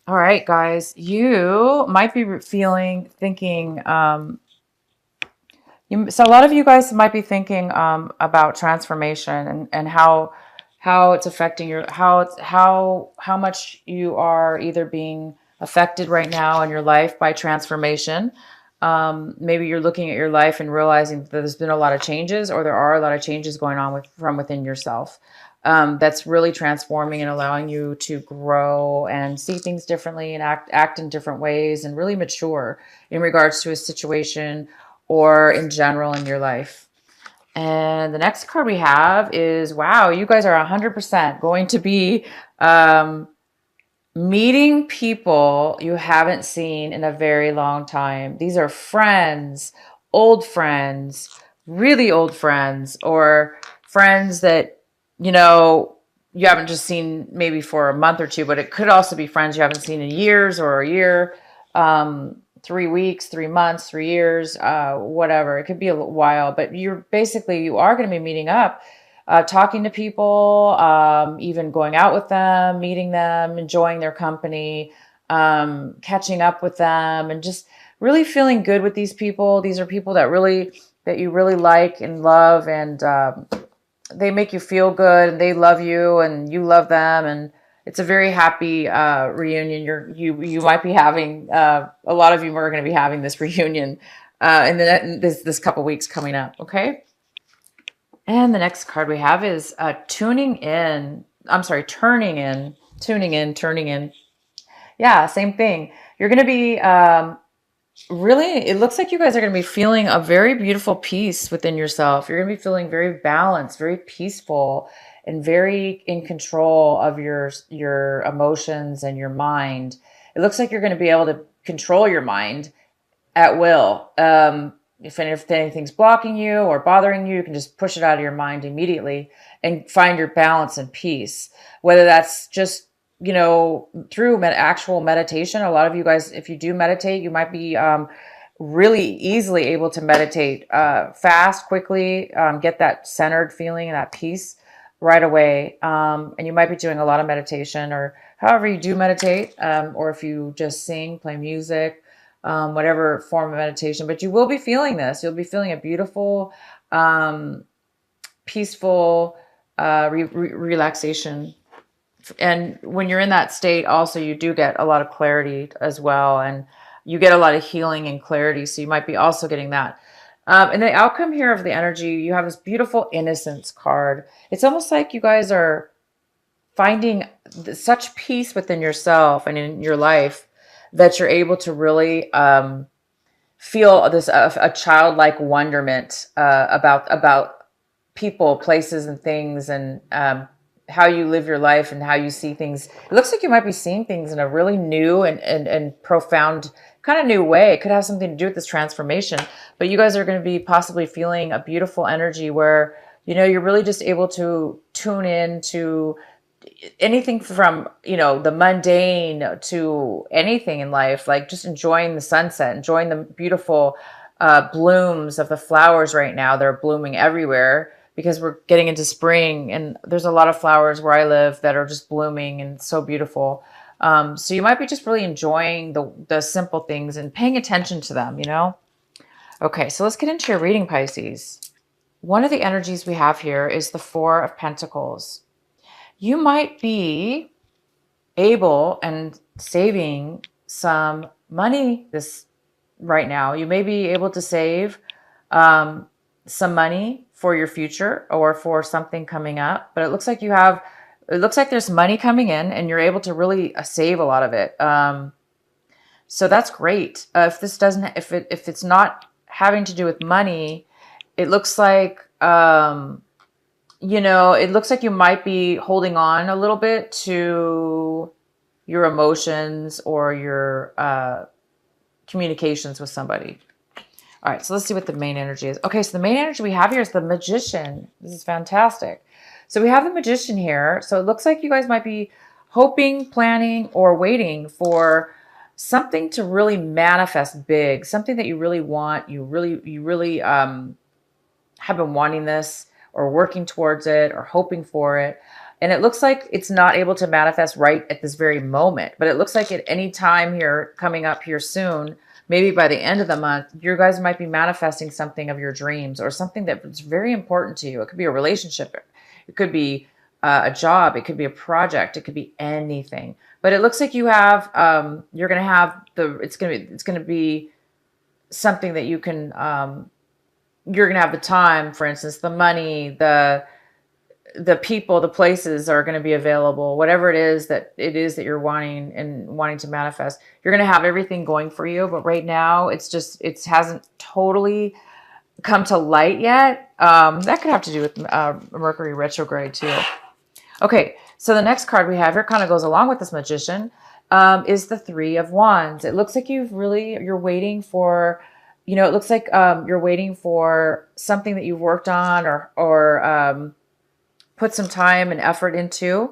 All right, guys, you might be thinking, so a lot of you guys might be thinking about transformation and how it's affecting your how much you are either being affected right now in your life by transformation. Maybe you're looking at your life and realizing that there's been a lot of changes, or there are a lot of changes going on from within yourself. That's really transforming and allowing you to grow and see things differently and act in different ways and really mature in regards to a situation or in general in your life. And the next card we have is, wow, you guys are 100% going to be um, meeting people you haven't seen in a very long time. These are friends, old friends, really old friends, or friends that, you know, you haven't just seen maybe for a month or two, but it could also be friends you haven't seen in years or a year, 3 weeks, 3 months, 3 years, whatever. It could be a while, but you are going to be meeting up, talking to people, even going out with them, meeting them, enjoying their company, catching up with them, and just really feeling good with these people. These are people that you really like and love, and they make you feel good, and they love you, and you love them, and it's a very happy reunion. You might be having a lot of you are going to be having this reunion in this couple weeks coming up. Okay. And the next card we have is tuning in. I'm sorry, turning in, tuning in, turning in. Yeah, same thing. You're going to be really, it looks like you guys are going to be feeling a very beautiful peace within yourself. You're going to be feeling very balanced, very peaceful, and very in control of your emotions and your mind. It looks like you're going to be able to control your mind at will. If anything's blocking you or bothering you, you can just push it out of your mind immediately and find your balance and peace. Whether that's just, through actual meditation. A lot of you guys, if you do meditate, you might be really easily able to meditate fast, quickly, get that centered feeling and that peace right away. And you might be doing a lot of meditation, or however you do meditate, or if you just sing, play music, whatever form of meditation. But you will be feeling this. You'll be feeling a beautiful, um, peaceful relaxation. And when you're in that state, also, you do get a lot of clarity as well. And you get a lot of healing and clarity. So you might be also getting that. And the outcome here of the energy, you have this beautiful innocence card. It's almost like you guys are finding such peace within yourself and in your life that you're able to really feel this a childlike wonderment about people, places, and things, and how you live your life and how you see things. It looks like you might be seeing things in a really new and profound kind of new way. It could have something to do with this transformation, but you guys are going to be possibly feeling a beautiful energy where, you're really just able to tune in to anything from, the mundane to anything in life, like just enjoying the sunset, enjoying the beautiful blooms of the flowers right now. They're blooming everywhere because we're getting into spring, and there's a lot of flowers where I live that are just blooming and so beautiful. So you might be just really enjoying the simple things and paying attention to them. Okay, so let's get into your reading, Pisces. One of the energies we have here is the Four of Pentacles. You might be able and saving some money this right now. You may be able to save some money for your future or for something coming up, but it looks like there's money coming in and you're able to really save a lot of it. So that's great. If it's not having to do with money, it looks like, it looks like you might be holding on a little bit to your emotions or your communications with somebody. All right, so let's see what the main energy is. Okay, so the main energy we have here is the Magician. This is fantastic. So we have the Magician here. So it looks like you guys might be hoping, planning, or waiting for something to really manifest big, something that you really want. You really have been wanting this or working towards it or hoping for it. And it looks like it's not able to manifest right at this very moment, but it looks like at any time here coming up here soon, maybe by the end of the month, you guys might be manifesting something of your dreams or something that's very important to you. It could be a relationship. It could be a job. It could be a project. It could be anything. But it looks like you have, you're going to have it's going to be something that you can, you're going to have the time, for instance, the money, the people, the places are going to be available, whatever it is that you're wanting to manifest. You're going to have everything going for you. But right now it hasn't totally come to light yet. That could have to do with Mercury retrograde too. Okay. So the next card we have here kind of goes along with this Magician, is the Three of Wands. It looks like you're waiting for, it looks like, you're waiting for something that you've worked on or put some time and effort into.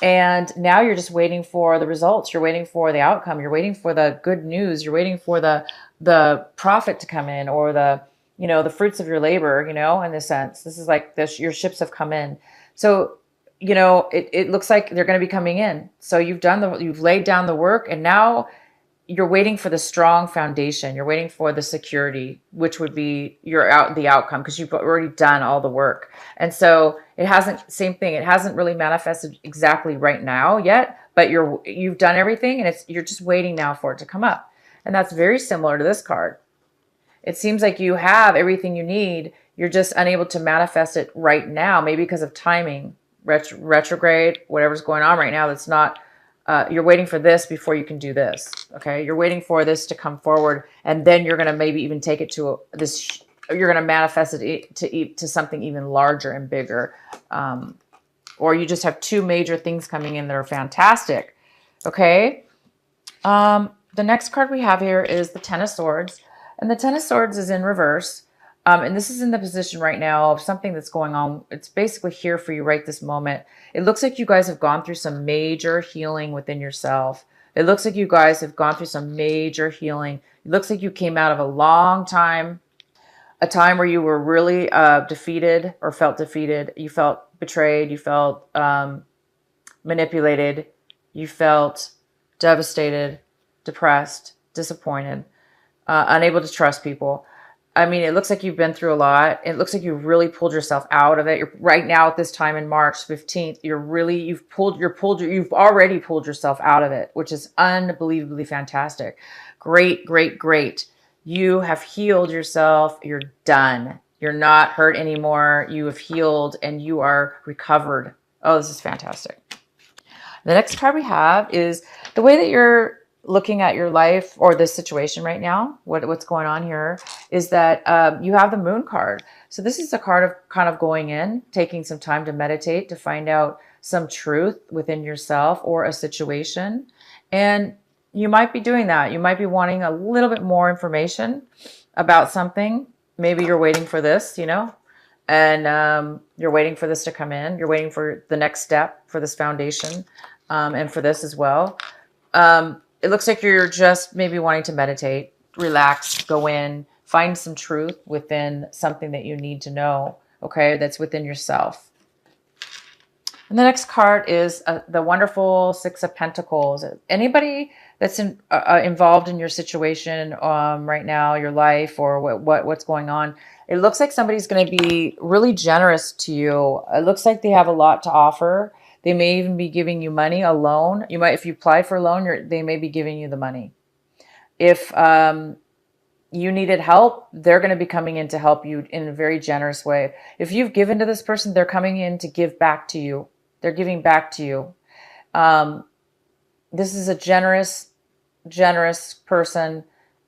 And now you're just waiting for the results. You're waiting for the outcome. You're waiting for the good news. You're waiting for the profit to come in, or the fruits of your labor, in this sense. This is like your ships have come in. So, it looks like they're going to be coming in. So you've laid down the work, and now you're waiting for the strong foundation. You're waiting for the security, which would be the outcome, because you've already done all the work. And so same thing. It hasn't really manifested exactly right now yet, but you've done everything, and you're just waiting now for it to come up. And that's very similar to this card. It seems like you have everything you need. You're just unable to manifest it right now, maybe because of timing, retrograde, whatever's going on right now. That's not, you're waiting for this before you can do this. Okay. You're waiting for this to come forward, and then you're going to maybe even take it to you're going to manifest it to something even larger and bigger. Or you just have two major things coming in that are fantastic. Okay. The next card we have here is the Ten of Swords, and the Ten of Swords is in reverse. And this is in the position right now of something that's going on. It's basically here for you right this moment. It looks like you guys have gone through some major healing within yourself. It looks like you guys have gone through some major healing. It looks like you came out of a long time, a time where you were really defeated or felt defeated. You felt betrayed. You felt manipulated. You felt devastated, depressed, disappointed, unable to trust people. I mean, it looks like you've been through a lot. It looks like you really pulled yourself out of it. You're right now at this time in March 15th, you've already pulled yourself out of it, which is unbelievably fantastic. Great, great, great. You have healed yourself. You're done. You're not hurt anymore. You have healed and you are recovered. Oh, this is fantastic. The next card we have is the way that you're looking at your life or this situation right now. What's going on here is that you have the Moon card. So this is a card of kind of going in, taking some time to meditate, to find out some truth within yourself or a situation. And you might be doing that. You might be wanting a little bit more information about something. Maybe you're waiting for this, and you're waiting for this to come in. You're waiting for the next step for this foundation, and for this as well. It looks like you're just maybe wanting to meditate, relax, go in, find some truth within something that you need to know, okay, that's within yourself. And the next card is the wonderful Six of Pentacles. Anybody that's involved in your situation right now, your life, or what's going on, it looks like somebody's going to be really generous to you. It looks like they have a lot to offer. They may even be giving you money, a loan. If you apply for a loan, they may be giving you the money. If you needed help, they're going to be coming in to help you in a very generous way. If you've given to this person, they're coming in to give back to you. They're giving back to you. This is a generous person,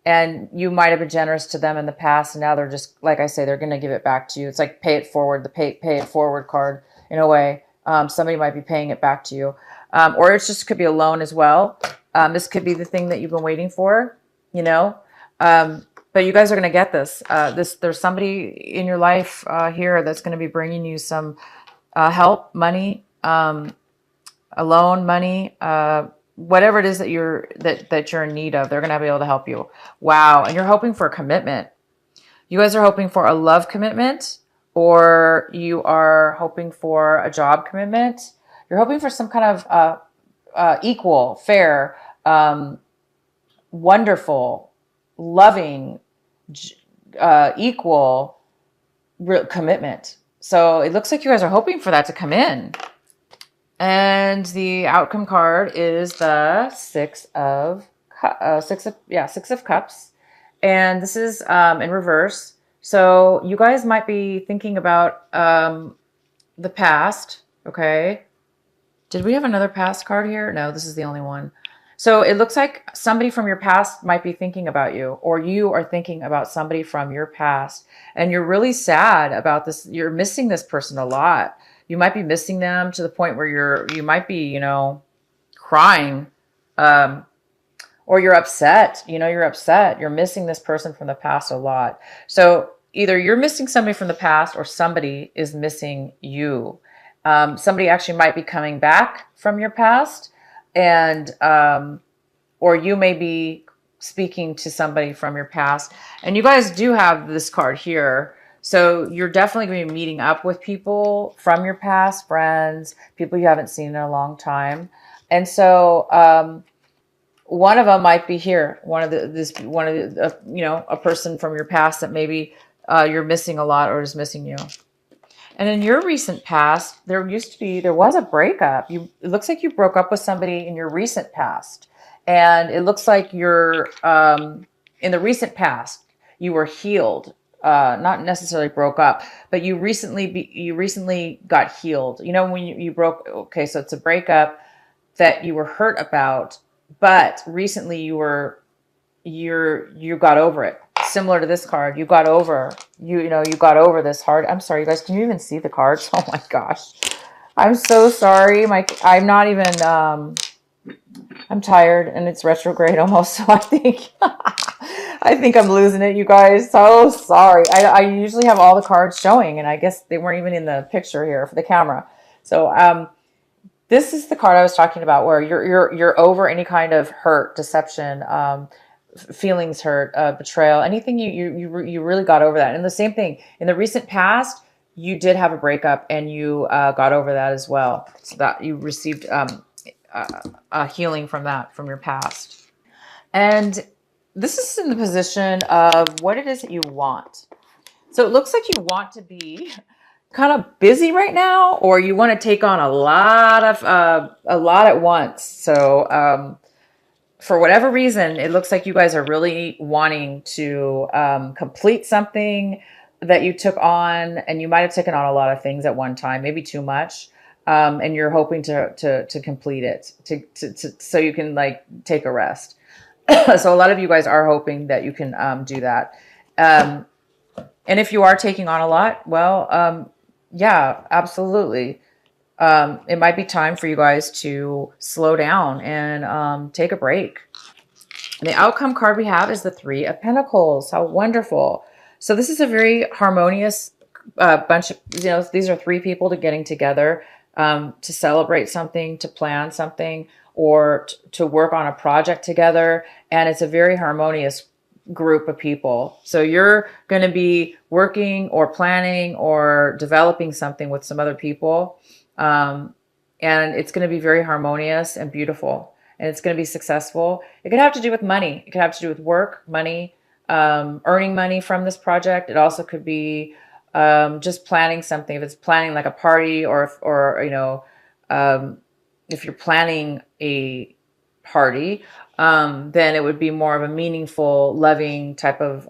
and you might have been generous to them in the past, and now they're just, like I say, they're going to give it back to you. It's like pay it forward, the pay it forward card in a way. Somebody might be paying it back to you. Or it just could be a loan as well. This could be the thing that you've been waiting for, but you guys are going to get this. There's somebody in your life here that's going to be bringing you some help, money, a loan, money, whatever it is that you're in need of. They're going to be able to help you. Wow. And you're hoping for a commitment. You guys are hoping for a love commitment, or you are hoping for a job commitment. You're hoping for some kind of equal, fair, wonderful, loving, equal commitment. So it looks like you guys are hoping for that to come in. And the outcome card is the Six of Cups. And this is in reverse. So you guys might be thinking about the past. Okay. Did we have another past card here? No, this is the only one. So it looks like somebody from your past might be thinking about you, or you are thinking about somebody from your past, and you're really sad about this. You're missing this person a lot. You might be missing them to the point where you might be, you know, crying, or you're upset. You know, you're upset. You're missing this person from the past a lot. So either you're missing somebody from the past, or somebody is missing you. Somebody actually might be coming back from your past, and or you may be speaking to somebody from your past. And you guys do have this card here. So you're definitely going to be meeting up with people from your past, friends, people you haven't seen in a long time. And so one of them might be here. A person from your past that maybe you're missing a lot or is missing you. And in your recent past, there was a breakup. It looks like you broke up with somebody in your recent past. And it looks like you're, in the recent past, you were healed. Not necessarily broke up, but you recently got healed. You know, when you broke, okay, so it's a breakup that you were hurt about, but recently you got over it. Similar to this card, you got over this hard. I'm sorry, you guys. Can you even see the cards? Oh my gosh, I'm so sorry. I'm not even. I'm tired, and it's retrograde almost. So I think I'm losing it, you guys. So sorry. I usually have all the cards showing, and I guess they weren't even in the picture here for the camera. So this is the card I was talking about, where you're over any kind of hurt, deception, feelings hurt, betrayal, anything. You really got over that. And the same thing in the recent past, you did have a breakup, and you got over that as well. So that you received a healing from your past. And this is in the position of what it is that you want. So it looks like you want to be kind of busy right now, or you want to take on a lot at once. So for whatever reason, it looks like you guys are really wanting to complete something that you took on, and you might have taken on a lot of things at one time, maybe too much. And you're hoping to complete it so you can like take a rest. So a lot of you guys are hoping that you can do that. And if you are taking on a lot, well, yeah, absolutely. It might be time for you guys to slow down and take a break. And the outcome card we have is the Three of Pentacles. How wonderful. So this is a very harmonious bunch of, these are three people getting together to celebrate something, to plan something, or to work on a project together. And it's a very harmonious group of people. So you're going to be working or planning or developing something with some other people. And it's going to be very harmonious and beautiful. And it's going to be successful. It could have to do with money. It could have to do with work, money, earning money from this project. It also could be just planning something. If it's planning like a party, or if you're planning a party, then it would be more of a meaningful, loving type of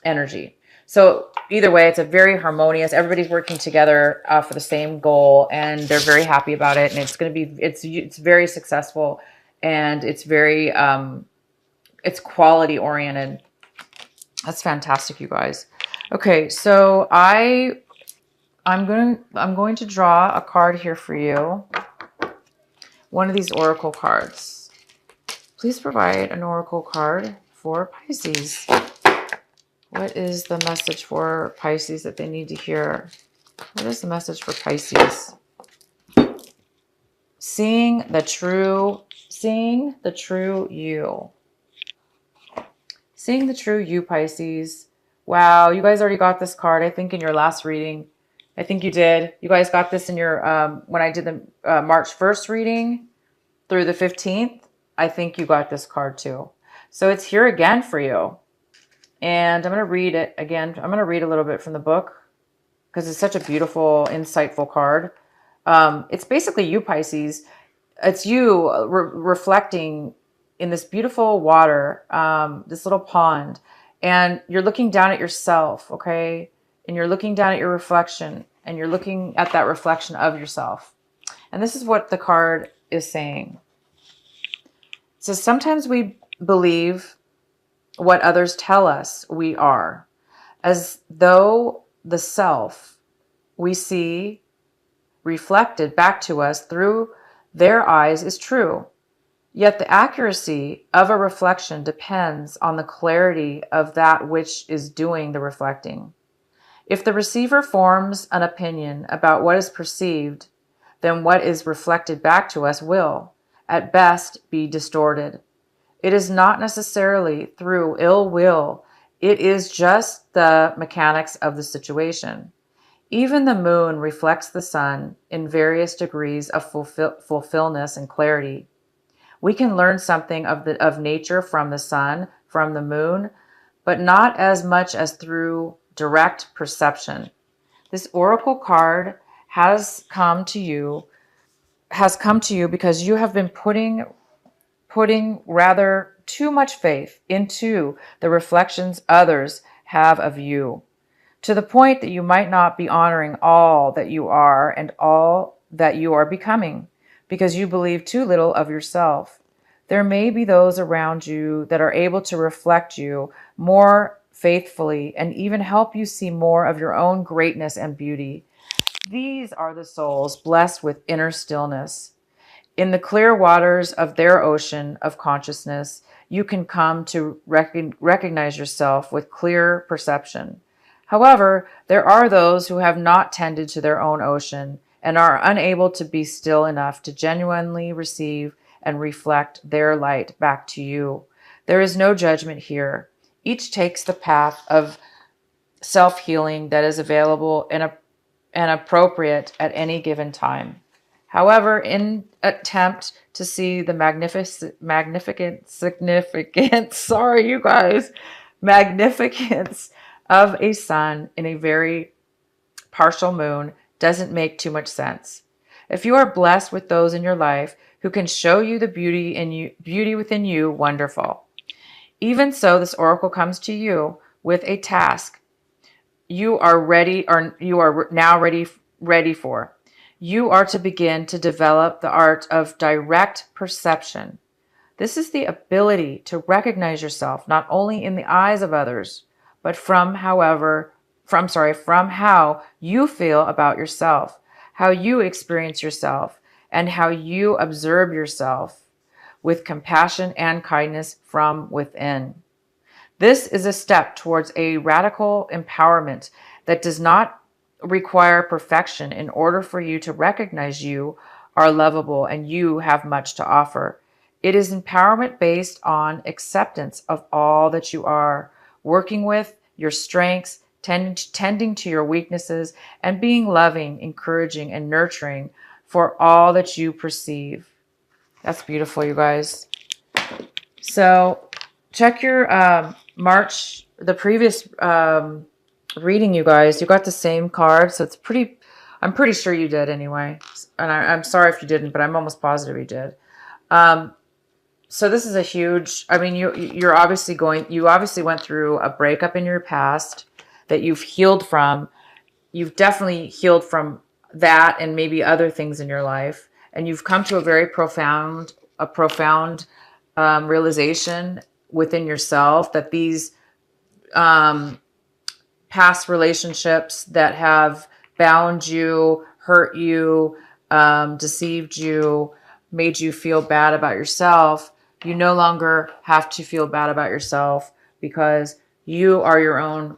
energy. So either way, it's a very harmonious. Everybody's working together for the same goal, and they're very happy about it. And it's going to be, it's very successful, and it's very, it's quality oriented. That's fantastic, you guys. Okay, so I'm going to draw a card here for you. One of these oracle cards. Please provide an oracle card for Pisces. What is the message for Pisces that they need to hear? What is the message for Pisces? Seeing the true you. Seeing the true you, Pisces. Wow, you guys already got this card. I think in your last reading, I think you did. You guys got this in your, when I did the March 1st reading through the 15th. I think you got this card too. So it's here again for you. And I'm going to read it again. I'm going to read a little bit from the book because it's such a beautiful, insightful card. It's basically you, Pisces. It's you reflecting in this beautiful water, this little pond, and you're looking down at yourself, okay? And you're looking down at your reflection, and you're looking at that reflection of yourself. And this is what the card is saying. It says, sometimes we believe what others tell us we are, as though the self we see reflected back to us through their eyes is true. Yet the accuracy of a reflection depends on the clarity of that which is doing the reflecting. If the receiver forms an opinion about what is perceived, then what is reflected back to us will, at best, be distorted. It is not necessarily through ill will, it is just the mechanics of the situation. Even the moon reflects the sun in various degrees of fulfillment and clarity. We can learn something of nature from the sun, from the moon, but not as much as through direct perception. This oracle card has come to you because you have been putting rather too much faith into the reflections others have of you, to the point that you might not be honoring all that you are and all that you are becoming, because you believe too little of yourself. There may be those around you that are able to reflect you more faithfully and even help you see more of your own greatness and beauty. These are the souls blessed with inner stillness. In the clear waters of their ocean of consciousness, you can come to recognize yourself with clear perception. However, there are those who have not tended to their own ocean and are unable to be still enough to genuinely receive and reflect their light back to you. There is no judgment here. Each takes the path of self-healing that is available and appropriate at any given time. However, in attempt to see the magnificence of a sun in a very partial moon doesn't make too much sense. If you are blessed with those in your life who can show you the beauty within you, wonderful. Even so, this oracle comes to you with a task you are now ready for. You are to begin to develop the art of direct perception. This is the ability to recognize yourself not only in the eyes of others, but from how you feel about yourself, how you experience yourself, and how you observe yourself with compassion and kindness from within. This is a step towards a radical empowerment that does not require perfection in order for you to recognize you are lovable and you have much to offer. It is empowerment based on acceptance of all that you are, working with your strengths, tending to your weaknesses, and being loving, encouraging, and nurturing for all that you perceive. That's beautiful, you guys. So check your the previous reading, you guys. You got the same card, so I'm pretty sure you did anyway. And I'm sorry if you didn't, but I'm almost positive you did. So this is a huge, I mean, you obviously went through a breakup in your past that you've healed from. You've definitely healed from that and maybe other things in your life. And you've come to a very profound realization within yourself that these past relationships that have bound you, hurt you, deceived you, made you feel bad about yourself, you no longer have to feel bad about yourself because you are your own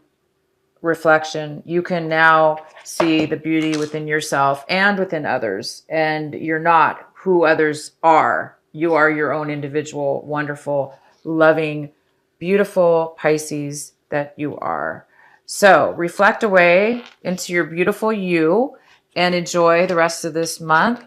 reflection. You can now see the beauty within yourself and within others, and you're not who others are. You are your own individual, wonderful, loving, beautiful Pisces that you are. So reflect away into your beautiful you and enjoy the rest of this month.